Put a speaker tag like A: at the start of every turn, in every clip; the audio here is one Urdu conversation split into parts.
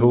A: 2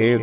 A: 1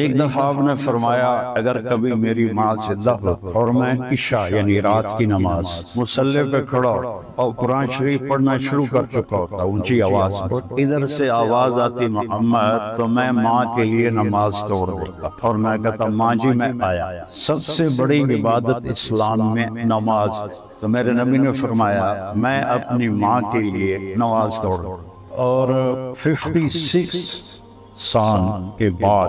A: ایک دفعہ آپ نے فرمایا اگر کبھی میری ماں زندہ ہو اور میں عشاء یعنی رات کی نماز مصلی پہ کھڑا اور قرآن شریف پڑھنا شروع کر چکا ہوتا اونچی آواز پر، ادھر سے آواز آتی محمد، تو میں ماں کے لیے نماز توڑ دیتا اور میں کہتا ماں جی میں آیا۔ سب سے بڑی عبادت اسلام میں نماز، تو میرے نبی نے فرمایا میں اپنی ماں کے لیے نماز توڑ دوں۔ اور 56 سال کے بعد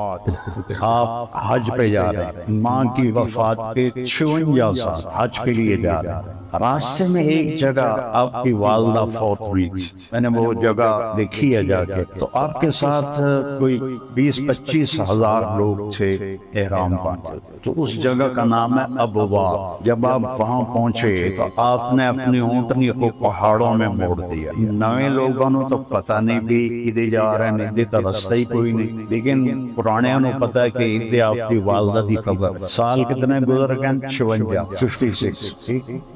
A: آپ حج پہ جا رہے ہیں، ماں کی وفات کے 56 سال حج کے لیے جا رہے ہیں۔ راستے میں ایک جگہ آپ کی والدہ فوت ہوئی تھی، میں نے وہ جگہ دیکھی ہے جا کے، تو آپ کے ساتھ کوئی 20-25 ہزار لوگ تھے احرام باندھے، تو اس جگہ کا نام ہے ابوا۔ جب آپ وہاں پہنچے تو آپ نے اپنی اونٹنی کو پہاڑوں میں موڑ دیا۔ نئے لوگوں نے تو پتہ نہیں بھی ادھر جا رہے ہیں، ادھر تو رستہ ہی کوئی نہیں، لیکن پرانیوں نے پتہ ہے کہ ادھر آپ کی والدہ دی قبر۔ سال کتنے گزر گئے؟ 56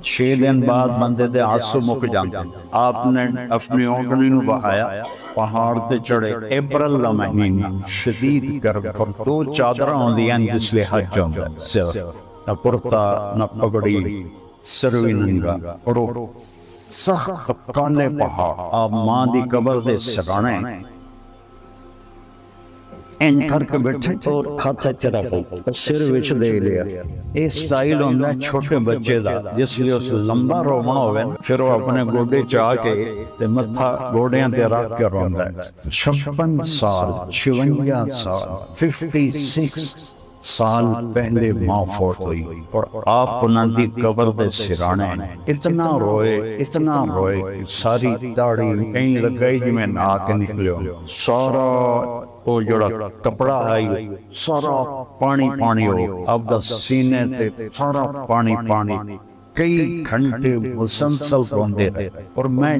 A: 6 دن بعد بندے دے آنسو مک جاندے، آپ نے اپنی اونٹنی نو بہایا، پہاڑ تے چڑھے، اپریل دا مہینہ، شدید گرم، اور 2 چادراں ہوندیاں جس لئے حج ہوندا ہے، صرف نہ کرتا نہ پگڑی، سروی ننگا، اور سخت کالے پہاڑ، آپ ماں دی قبر دے سرانے این کر کے بیٹھے اور ہاتھ چڑھا کے سر وچ دے لیا۔ یہ سٹائل ہوندا ہے چھوٹے بچے دا، جس لیے اس لمبا رونا ہوئے پھر وہ اپنے گوڈے چاہ کے تے متھا گوڈیاں تے رکھ کے روندا ہے۔ 56 سال 56 سال پہلے ماں فوت ہوئی اور آپ انہاں دی قبر دے سرانے اتنا روئے ساری داڑھی کہیں لگائی جی میں نہا کے نکلے ہوں، سارا وہ جڑا کپڑا آئی سارا پانی ہو، اب دا سینے تے سارا پانی، کئی گھنٹے مسلسل روندے رہے۔ اور میں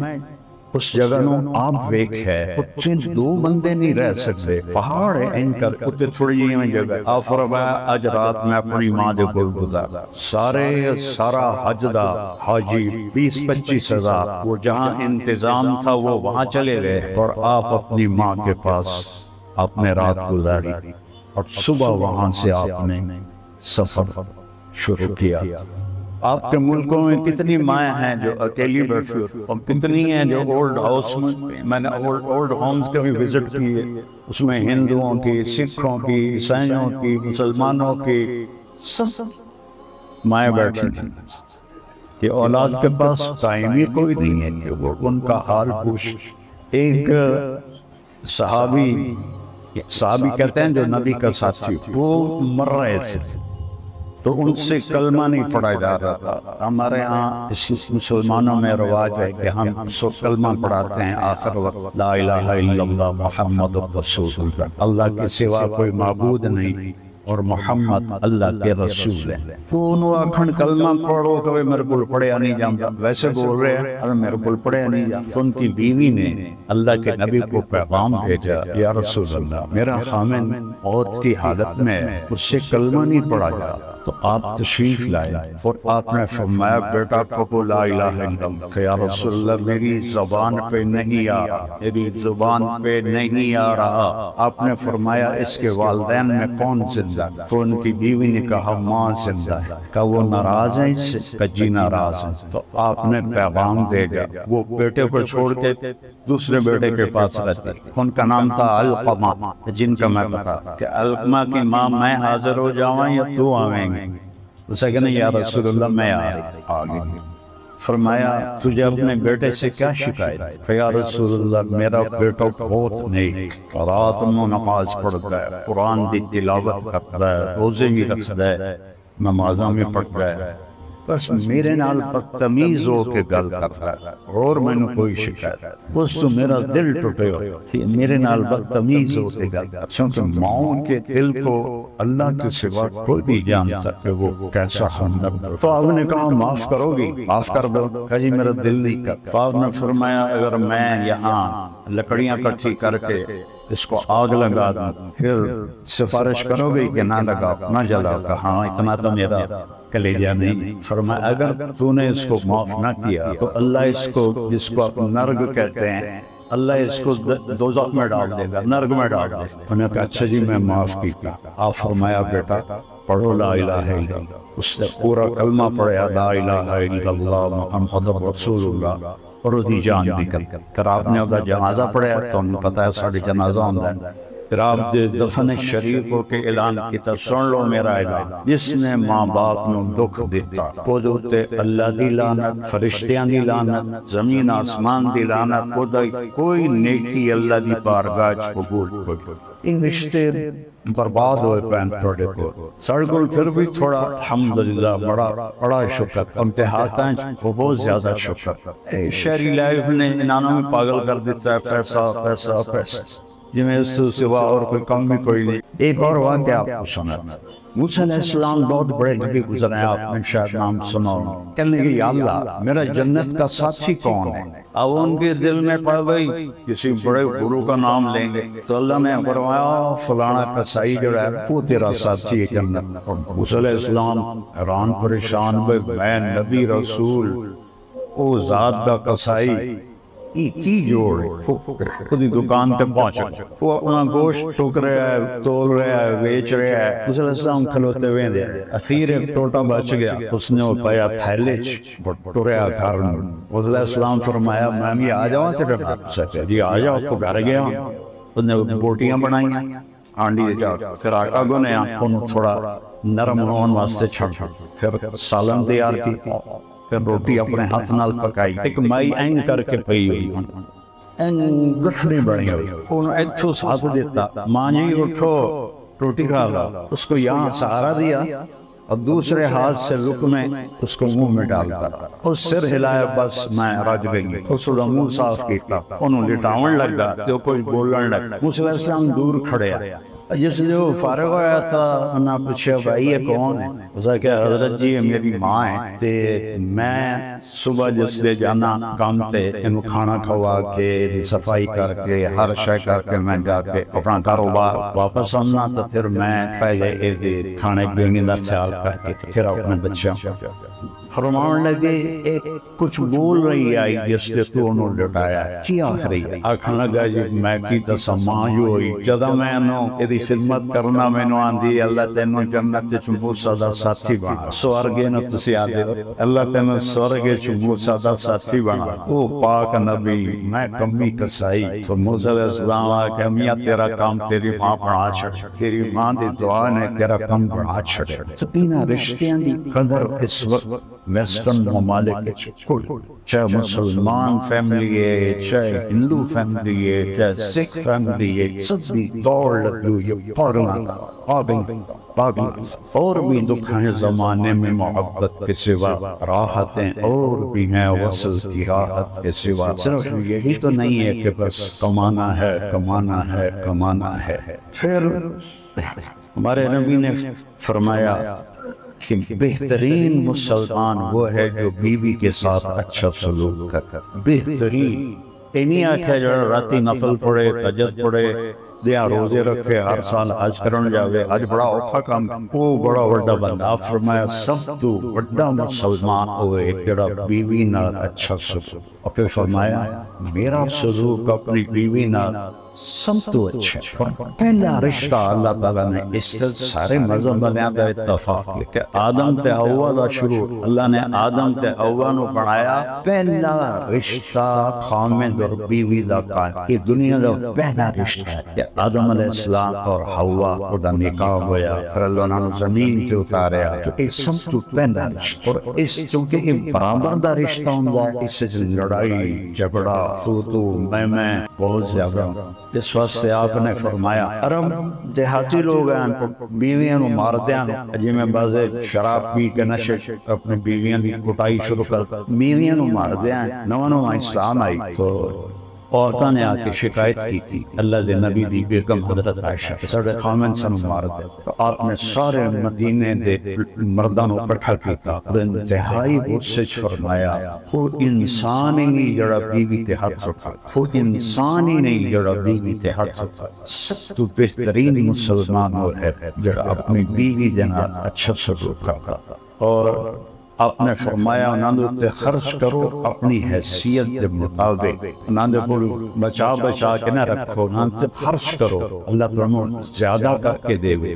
A: اس جگہ نو آپ ویکھ ہے اتنے 2 بندے نہیں رہ سکتے، پہاڑ ہے اینکر اتنے تھوڑی جی میں جگہ۔ آپ فرمایا اج رات میں اپنی ماں دے کول گزارا، سارا حج دا حاجی 20-25 ہزار وہ جہاں انتظام تھا وہ وہاں چلے گئے، اور آپ اپنی ماں کے پاس آپ نے رات گزاری، اور صبح وہاں سے آپ نے سفر شروع کیا۔ آپ کے ملکوں میں کتنی مائیں ہیں جو اکیلی بیٹھی اور کتنی ہیں جو اولڈ ہاؤس میں نے اولڈ ہومز کے بھی وزٹ کیے، اس میں ہندوؤں کی، سکھوں کی، عیسائیوں کی، مسلمانوں کی، سب مائیں بیٹھی ہیں کہ اولاد کے پاس ٹائم ہی کوئی نہیں ہے کہ وہ ان کا حال پوچھ۔ ایک صحابی کہتے ہیں جو نبی کا ساتھی، وہ مر رہے تھے تو ان سے کلمہ نہیں پڑھا جا رہا تھا۔ ہمارے ہاں مسلمانوں میں رواج ہے کہ ہم کلمہ پڑھاتے ہیں آخر وقت، لا الہ الا اللہ محمد رسول اللہ، اللہ کے سوا کوئی معبود نہیں اور محمد اللہ کے رسول ہے۔ تو انہوں اکھن کلمہ پڑھو کہ میرے کو پڑھیا نہیں جانتا، ویسے بول رہے ہیں اور میرے کو پڑھیا نہیں جانتا۔ تو ان کی بیوی نے اللہ کے نبی کو پیغام بھیجا، یا رسول اللہ میرا خامن موت کی حالت میں اس سے کلمہ نہیں پڑھا جا، تو آپ تشریف لائے اور آپ نے فرمایا بیٹا کو لا الہ الا اللہ، کہ یا رسول اللہ میری زبان پہ نہیں آ رہا، میری زبان پہ نہیں آ رہا۔ آپ نے فرمایا اس کے والدین میں کون زندہ؟ تو ان کی بیوی نے کہا ماں زندہ ہے۔ کہا وہ ناراض ہیں اس سے؟ کہا جی ناراض ہیں۔ تو آپ نے پیغام دے گا، وہ بیٹے کو چھوڑ کے دوسرے بیٹے کے پاس رہتے، ان کا نام تھا علقمہ، جن کا میں بتا کہ علقمہ کی ماں میں حاضر ہو جاؤں یا تو آویں گے؟ اسے کہنے یا رسول اللہ میں آگے۔ فرمایا تجھے اپنے بیٹے سے کیا شکایت؟ کہ یا رسول اللہ میرا بیٹا بہت نیک، رات میں نماز پڑھتا ہے، قرآن دی تلاوت کرتا ہے، روزے بھی رکھتا ہے، نمازاں میں پڑھتا ہے، بس میرے نال بدتمیز ہو کے گل کرتا ہے اور میں نے کوئی شکایت، بس تو میرا دل ٹوٹے ہو میرے نال بدتمیز ہو کے گل کرتا، چونکہ ماؤں کے دل کو اللہ کے سوا کوئی نہیں جانتا کہ وہ کیسا ہمدرد ہے۔ تو آپ نے کہا معاف کرو گی؟ معاف کر دو۔ کہا جی میرا دل نہیں کرتا۔ آپ نے فرمایا اگر میں یہاں لکڑیاں کٹھی کر کے اس کو آگ لگا دوں پھر سفارش کرو گی کہ نہ لگاؤ نہ جلاؤ؟ کہا ہاں اتنا تو میرا کلیجہ نہیں۔ فرمایا اگر تو نے اس کو معاف نہ کیا تو اللہ اس کو، جس کو آپ نرگ کہتے ہیں، اللہ اس کو دوزخ میں ڈال دے گا، نرک میں ڈال دے گا۔ انہوں نے کہا اچھا جی میں معاف کیتا۔ آپ فرمایا بیٹا پڑھو لا الہ الا اللہ۔ اس نے پورا کلمہ پڑھا لا الہ الا اللہ محمد رسول اللہ، اور اس کی جان نکل۔ پھر آپ نے اس کا جنازہ پڑھا تو انہیں پتا ہے ساڑھے جنازہ ہوتا ہے۔ پھر آپ دفن شریف ہو کے اعلان کیتا سن لو میرا اعلان، جس نے ماں باپ نو دکھ دیتا وہ دوتے اللہ دی لعنت، فرشتیاں دی لعنت، زمین آسمان دی لعنت، کوئی نیکی اللہ دی بارگاہ چ قبول کوئی۔ ان رشتے برباد ہوئے پین توڑے کو سڑکل پھر بھی تھوڑا الحمدللہ بڑا شکر امتحاتاں کو بہت زیادہ شکر۔ شہری لائف نے انہوں میں پاگل کر دیتا ہے، پیسہ پیسہ پیسہ، جی میں اس سے سوا اور کوئی کم بھی کوئی نہیں۔ ایک اور واقعہ آپ کو سناتا، موسیٰ علیہ السلام بہت بڑے نبی گزرے ہیں، آپ نے شاید نام سنا ہو۔ کہنے کہ یا اللہ میرا جنت کا ساتھی کون ہے؟ اب ان کے دل میں پڑ گئی کسی بڑے گرو کا نام لیں گے تو اللہ نے فرمایا فلانا قصائی جو ہے وہ تیرا ساتھی ہے جنت۔ موسیٰ علیہ السلام حیران پریشان ہوئے، میں نبی رسول او ذات دا قصائی کی جوڑ خودی دکان پہ پہنچا، وہ اپنا گوشت ٹوک رہا ہے، تول رہا ہے، بیچ رہا ہے۔ موسیٰ علیہ السلام کھلوتے ہوئے دے اخیر ایک ٹوٹا بچ گیا، اس نے وہ پایا تھیلے ٹوریا گھر میں۔ موسیٰ علیہ السلام فرمایا میں بھی آ جاؤں تیرے گھر؟ جی آ جاؤ۔ تو گھر گیا، اس نے بوٹیاں بنائیاں ہانڈی جا، پھر آٹا گنیا، انہوں تھوڑا نرم ہون واسطے چھڑ، پھر سالن تیار کی، پھر روٹی اپنے ہاتھ نال پکائی، ایک مائی اینگ کر کے پئی ہوئی، اینگ گٹھنی بڑی ہوئی، انہوں ایتھو ساتھ دیتا، ماں جی اٹھو روٹی کھا لا، اس کو یہاں سہارا دیا اور دوسرے ہاتھ سے لقمے اس کو منہ میں ڈالتا، اور سر ہلایا بس میں رج گئی، اس کو منہ صاف کیتا، انہوں لٹاون لگا تو کوئی بولن لگا۔ موسیٰ علیہ السلام دور کھڑے ہیں، جس نے وہ فارغ ہویا تھا انہاں پوچھا بھائی یہ کون ہے؟ اسا کہ حضرت جی یہ میری ماں ہے، تے میں صبح جس دے جانا کام تے انہوں کھانا کھوا کے صفائی کر کے ہر شے کر کے میں جا کے اپنا کاروبار واپس آنا، تو پھر میں پہلے کھانے پینے کا خیال کر کے پھر اپنے بچوں فرمان لگے ایک کچھ بول رہی آئی جس نے تو انہوں لٹایا ہے، کی آخ رہی ہے؟ آکھن لگا جی میں کی دسا ماں جو ہوئی جدہ میں انہوں ایدی خدمت کرنا میں نو آندھی اللہ تینوں جنت موسیٰ دا ساتھی بنا، سورگے نو تسی آدھے اللہ تینوں سورگے موسیٰ دا ساتھی بنا، او پاک نبی میں کمی کسائی۔ تو موسیٰ علیہ السلام آکے میاں تیرا کام تیری ماں بنا چھڑ، تیری ماں دی دعا نے تیرا کام بنا چھڑے۔ سپینہ رشتیاں دی قدر اس وقت ویسٹرن ممالک چاہے مسلمان فیملی ہے، چاہے ہندو فیملی ہے، چاہے سکھ فیملی ہے، سب بھی دوڑ لگی ہوئی پاگلوں اور بھی دکھائیں زمانے میں محبت کے سوا راحتیں اور بھی ہیں وصل کی راحت کے سوا۔ صرف یہی تو نہیں ہے کہ بس کمانا ہے کمانا ہے کمانا ہے۔ پھر ہمارے نبی نے فرمایا کہ بہترین مسلمان وہ ہے جو بیوی کے ساتھ اچھا سلوک کرتا، بہترین انہی آکھا جو راتی نفل پڑھے، تہجد پڑھے، دیا روزے رکھے، ہر سال حج کرن جاوے، حج بڑا اوکھا کام، وہ بڑا وڈا بندہ۔ فرمایا سب تو وڈا مسلمان ہوئے جڑا بیوی نال اچھا سلوک، اور پھر فرمایا میرا سلوک اپنی بیوی نال سب تو اچھا۔ پہلا رشتہ اللہ تعالیٰ نے اس سے سارے مذہب بنیاد دا اتفاق کہ آدم تے حوا دا شروع، اللہ نے آدم تے حوا نو بنایا، پہلا رشتہ خامد اور بیوی دا قائم، یہ دنیا دا پہلا رشتہ ہے کہ آدم علیہ السلام اور حوا دا نکاح ہویا، پھر اللہ نے زمین تے اتاریا، تو یہ سب تو پہلا رشتہ۔ اور اس چونکہ یہ برابر دا رشتہ ہوندا ہے، اس سے لڑائی جھگڑا تو میں بہت زیادہ۔ اس واسطے آپ نے فرمایا عرب دیہاتی لوگ ہیں بیویاں نو مار دیاں، جی میں بازے شراب پی کے نشے اپنے بیویاں دی کٹائی شروع کر بیویاں نو مار دیاں۔ نواں اسلام آئی تو عورتاں نے آ کے شکایت کی تھی اللہ دے نبی دی بیگم حضرت عائشہ ساڈے خامن سن مار دے، تو آپ نے سارے مدینے دے مرداں نو اکٹھا کیتا، انتہائی غصے وچ فرمایا وہ انسان ہی نہیں جڑا بیوی تے ہاتھ اٹھا، وہ انسان ہی نہیں جڑا بیوی تے ہاتھ اٹھا، سب تو بہترین مسلمان وہ ہے جڑا اپنی بیوی دے نال اچھا سلوک کرتا۔ اور آپ نے فرمایا انہوں نے خرچ کرو اپنی حیثیت کے مطابق، انہوں نے بچا بچا کے نہ رکھو، انہوں نے خرچ کرو، اللہ تمہیں زیادہ کر کے دے گے،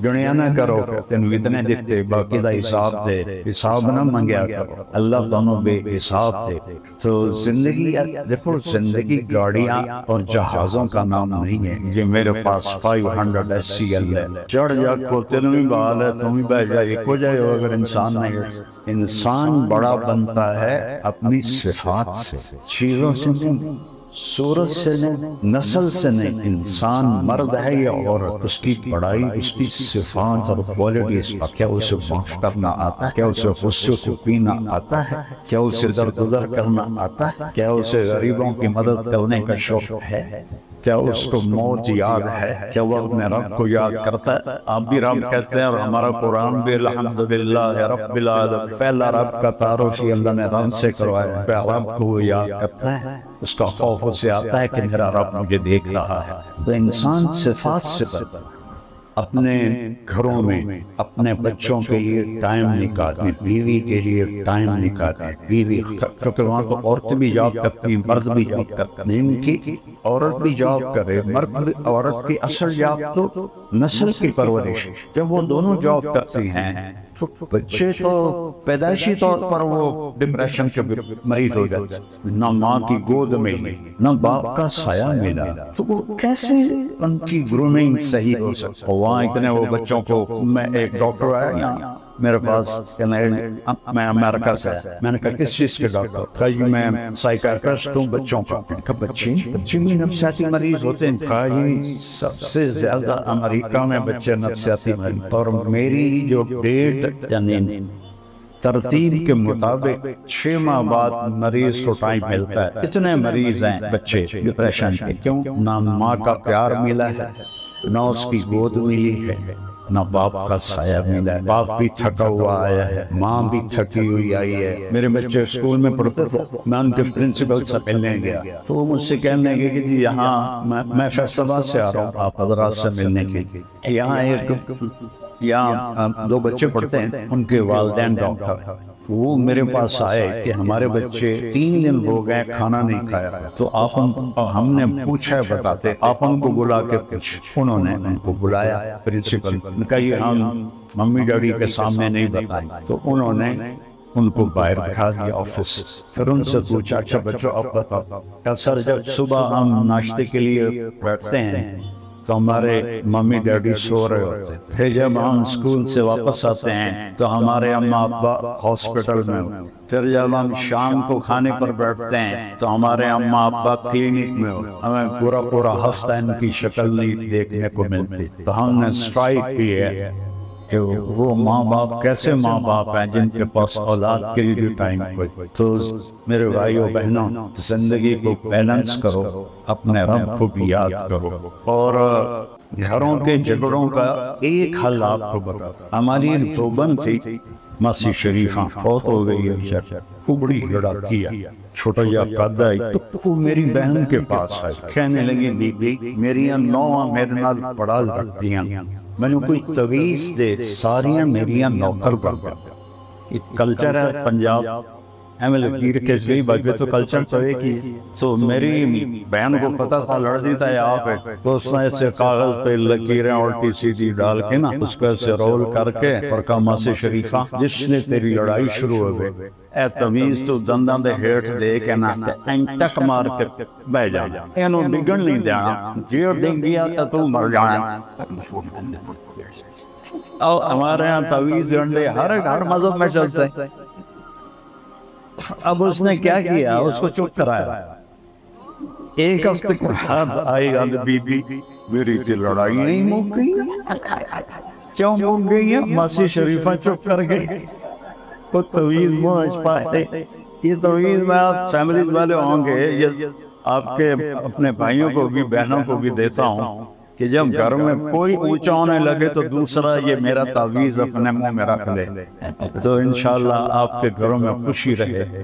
A: گنیا نہ کرو کہ تینوں اتنے دیتے باقی دا حساب دے، حساب نہ منگیا کرو، اللہ تمہیں بے حساب دے۔ تو زندگی دیکھو، زندگی گاڑیاں اور جہازوں کا نام نہیں ہے۔ یہ میرے پاس 500 SCL ہے، چڑھ جا کو تینوں بھی بحال ہے، تم بھی بہ جائے، ایک ہو جائے ہو اگر انسان نہیں ہے۔ انسان بڑا بنتا ہے اپنی صفات سے، چیزوں سے نہیں، صورت سے نہیں، نسل سے نہیں۔ انسان مرد ہے یا عورت، اس کی بڑائی اس کی صفات اور کوالٹیز کا، کیا اسے معاف کرنا آتا ہے، کیا اسے غصے کو پینا آتا ہے، کیا اسے درگزر کرنا آتا ہے، کیا اسے غریبوں کی مدد کرنے کا شوق ہے، کیا اس کو موت یاد ہے، کیا وہ اپنے رب کو یاد کرتا ہے۔ آپ بھی رب کہتے ہیں اور ہمارا قرآن بھی الحمدللہ رب العالمین، پہلا رب کا تعارف ہی اللہ نے رب سے کروایا، پہلا رب کو وہ یاد کرتا ہے، اس کا خوف اسے آتا ہے کہ میرا رب مجھے دیکھ رہا ہے۔ تو انسان صفات سے بڑھتا ہے، اپنے گھروں میں اپنے بچوں کے لیے ٹائم نکالیں، بیوی کے لیے ٹائم نکالیں، بیوی کیونکہ وہاں تو عورت بھی جاب کرتی ہیں، مرد بھی جاب کرتے ہیں، ان کی عورت بھی جاب کرے، مرد عورت کی اصل جاب تو نسل کی پرورش، جب وہ دونوں جاب کرتی ہیں تو بچے تو پیدائشی طور پر وہ ڈپریشن کے مریض ہو جاتے، نہ ماں کی گود میں نہ باپ کا سایہ ملا، تو وہ کیسے ان کی گرومنگ صحیح ہو سکتا؟ وہاں اتنے وہ بچوں کو، میں ایک ڈاکٹر آیا یہاں میرے پاس کہ میں امریکہ سے، میں نے کہا کس چیز کے ڈاکٹر؟ کہا جی میں سائیکیٹرسٹ ہوں بچوں کا۔ میں نے کہا بچے بھی نفسیاتی مریض ہوتے ہیں؟ کہا جی سب سے زیادہ امریکہ میں بچے نفسیاتی مریض، اور میری جو ڈیٹ یعنی ترتیب کے مطابق 6 ماہ بعد مریض کو ٹائم ملتا ہے۔ اتنے مریض ہیں بچے ڈپریشن کے، کیوں؟ نہ ماں کا پیار ملا ہے، نہ اس کی گود ملی ہے، نہ باپ کا سایہ ملا ہے، باپ بھی تھکا ہوا آیا ہے، ماں بھی تھکی ہوئی آئی ہے۔ میرے بچے اسکول میں پڑھتے تھے، میں ان کے پرنسپل سے ملنے گیا تو وہ مجھ سے کہنے لگے کہ جی یہاں میں فیصل آباد سے آ رہا ہوں آپ حضرات سے ملنے کے لیے، یہاں 2 بچے پڑھتے ہیں، ان کے والدین ڈاکٹر، وہ میرے پاس آئے کہ ہمارے بچے 3 دن ہو گئے کھانا نہیں کھایا، تو ہم نے پوچھا بتاتے، آپ ان کو بلا کے پوچھ۔ انہوں نے ان کو بلایا، پرنسپل نے کہا یہ ہم ممی ڈیڈی کے سامنے نہیں بتائیں، تو انہوں نے ان کو باہر بٹھا دیا آفس، پھر ان سے پوچھا اچھا بچوں آپ بتاؤ، کہ سر جب صبح ہم ناشتے کے لیے بیٹھتے ہیں تو ہمارے ممی ڈیڈی سو رہے ہوتے ہیں، پھر جب ہم اسکول سے واپس آتے ہیں تو ہمارے اماں ابا ہاسپٹل میں ہوتے ہیں، پھر جب ہم شام کو کھانے پر بیٹھتے ہیں تو ہمارے اماں ابا کلینک میں ہوتے ہیں، ہمیں پورا ہفتہ ان کی شکل نہیں دیکھنے کو ملتی۔ تو ہم نے اسٹرائک کی ہے کہ وہ ماں باپ کیسے ماں باپ ہیں جن کے پاس اولاد کے لیے بھی ٹائم کوئی۔ تو میرے بھائیوں بہنوں، زندگی کو بیلنس کرو، اپنے رب کو بھی یاد کرو، اور گھروں کے جھگڑوں کا ایک حل آپ کو بتا۔ ہماری دیوبند تھی ماسی شریفہ، فوت ہو گئی ہے، وہ بڑی لڑاکی ہے، چھوٹا جا قد ہے، تو وہ میری بہن کے پاس آئی، کہنے لگی بی بی میری نوہاں میرے نال بڑا لڑتی ہیں، میں نے کوئی تویز دے ساریاں میریاں نوکر بن گئے۔ یہ کلچر ہے پنجاب، ایم لکیر کے گئی بجے تو کلچر تو ایک ہی۔ تو میری بہن کو پتا تھا لڑتی تھا یہ آپ ہے، تو اس نے ایسے کاغذ پہ لکیریں الٹی سیدھی ڈال کے نا اس کو ایسے رول کر کے اور کہا ماسی شریفہ جس نے تیری لڑائی شروع ہو گئی اے تمیز تو دنداں دے ہیٹ دے کے نا تک مار کے بہ جانا، اینو ڈگن نہیں دینا، جیڑ ڈگ گیا تو مر جانا۔ اور ہمارے ہاں تویز ڈنڈے ہر مذہب میں چلتے ہیں۔ اب اس نے کیا کیا، اس کو چپ کرایا۔ ایک ہفتے کے بعد آئی گا بی بی میری تھی لڑائی نہیں مک گئی، کیوں مک گئی ہے؟ ماسی شریفہ چپ کر گئی، وہ تویز پہنچ پائے۔ یہ تویز میں آپ فیملیز والے ہوں گے، یہ آپ کے اپنے بھائیوں کو بھی بہنوں کو بھی دیتا ہوں کہ جب گھر میں کوئی اونچا ہونے لگے تو دوسرا یہ میرا تعویذ اپنے منہ میں رکھ لے، تو انشاءاللہ آپ کے گھروں میں خوشی رہے۔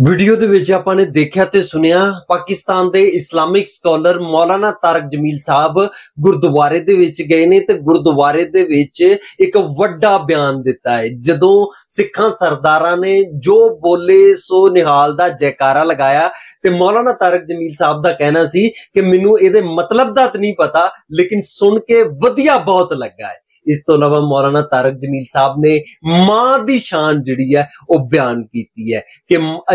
B: ਵੀਡੀਓ ਦੇ ਵਿੱਚ ਆਪਾਂ ਨੇ ਦੇਖਿਆ ਤੇ ਸੁਣਿਆ ਪਾਕਿਸਤਾਨ ਦੇ ਇਸਲਾਮਿਕ ਸਕਾਲਰ ਮੌਲਾਨਾ ਤਾਰਿਕ ਜਮੀਲ ਸਾਹਿਬ ਗੁਰਦੁਆਰੇ ਦੇ ਵਿੱਚ ਗਏ ਨੇ ਤੇ ਗੁਰਦੁਆਰੇ ਦੇ ਵਿੱਚ ਇੱਕ ਵੱਡਾ ਬਿਆਨ ਦਿੱਤਾ ਹੈ। ਜਦੋਂ ਸਿੱਖਾਂ ਸਰਦਾਰਾਂ ਨੇ ਜੋ ਬੋਲੇ ਸੋ ਨਿਹਾਲ ਦਾ ਜੈਕਾਰਾ ਲਗਾਇਆ ਤੇ ਮੌਲਾਨਾ ਤਾਰਿਕ ਜਮੀਲ ਸਾਹਿਬ ਦਾ ਕਹਿਣਾ ਸੀ ਕਿ ਮੈਨੂੰ ਇਹਦੇ ਮਤਲਬ ਦਾ ਤਾਂ ਨਹੀਂ ਪਤਾ, ਲੇਕਿਨ ਸੁਣ ਕੇ ਵਧੀਆ ਬਹੁਤ ਲੱਗਾ ਹੈ। ਇਸ ਤੋਂ ਇਲਾਵਾ ਮੌਲਾਨਾ ਤਾਰਿਕ ਜਮੀਲ ਸਾਹਿਬ ਨੇ ਮਾਂ ਦੀ ਸ਼ਾਨ ਜਿਹੜੀ ਹੈ ਉਹ ਬਿਆਨ ਕੀਤੀ ਹੈ ਕਿ